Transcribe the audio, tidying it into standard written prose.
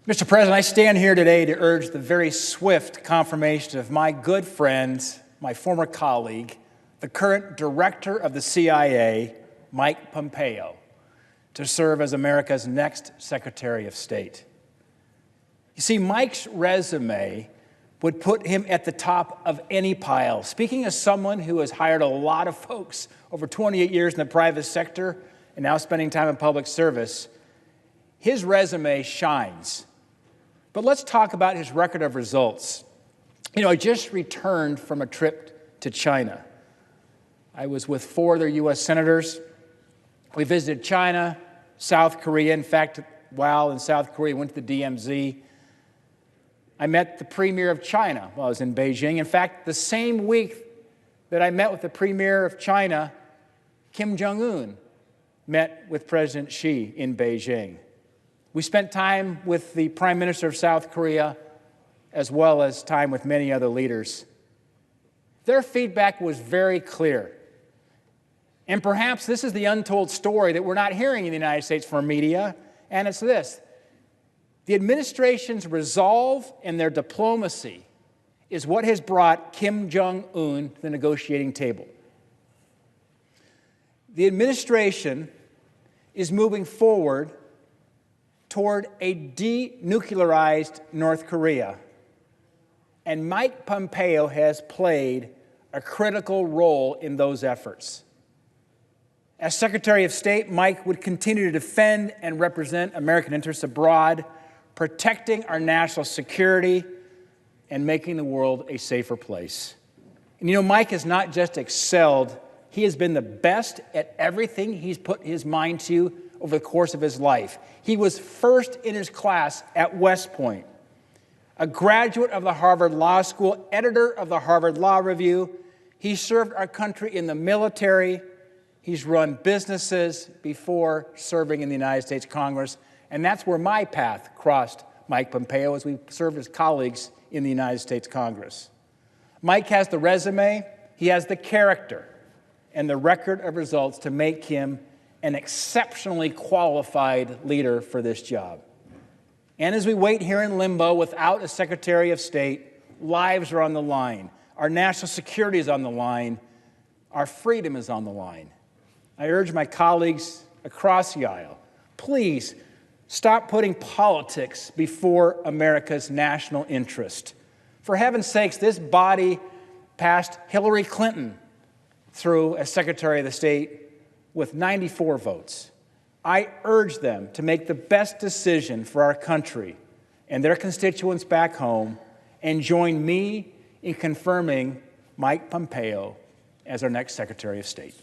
Mr. President, I stand here today to urge the very swift confirmation of my good friend, my former colleague, the current director of the CIA, Mike Pompeo, to serve as America's next Secretary of State. You see, Mike's resume would put him at the top of any pile. Speaking as someone who has hired a lot of folks over 28 years in the private sector and now spending time in public service, his resume shines. But let's talk about his record of results. I just returned from a trip to China. I was with 4 other U.S. senators. We visited China, South Korea. In fact, while in South Korea, went to the DMZ. I met the Premier of China while I was in Beijing. In fact, the same week that I met with the Premier of China, Kim Jong-un met with President Xi in Beijing. We spent time with the Prime Minister of South Korea, as well as time with many other leaders. Their feedback was very clear. And perhaps this is the untold story that we're not hearing in the United States from media, and it's this. The administration's resolve and their diplomacy is what has brought Kim Jong-un to the negotiating table. The administration is moving forward toward a denuclearized North Korea. And Mike Pompeo has played a critical role in those efforts. As Secretary of State, Mike would continue to defend and represent American interests abroad, protecting our national security and making the world a safer place. And Mike has not just excelled, he has been the best at everything he's put his mind to over the course of his life. He was first in his class at West Point, a graduate of the Harvard Law School, editor of the Harvard Law Review. He served our country in the military. He's run businesses before serving in the United States Congress. And that's where my path crossed Mike Pompeo as we served as colleagues in the United States Congress. Mike has the resume, he has the character, and the record of results to make him an exceptionally qualified leader for this job. And as we wait here in limbo without a Secretary of State, lives are on the line. Our national security is on the line. Our freedom is on the line. I urge my colleagues across the aisle, please stop putting politics before America's national interest. For heaven's sakes, this body passed Hillary Clinton through as Secretary of the State with 94 votes. I urge them to make the best decision for our country and their constituents back home and join me in confirming Mike Pompeo as our next Secretary of State.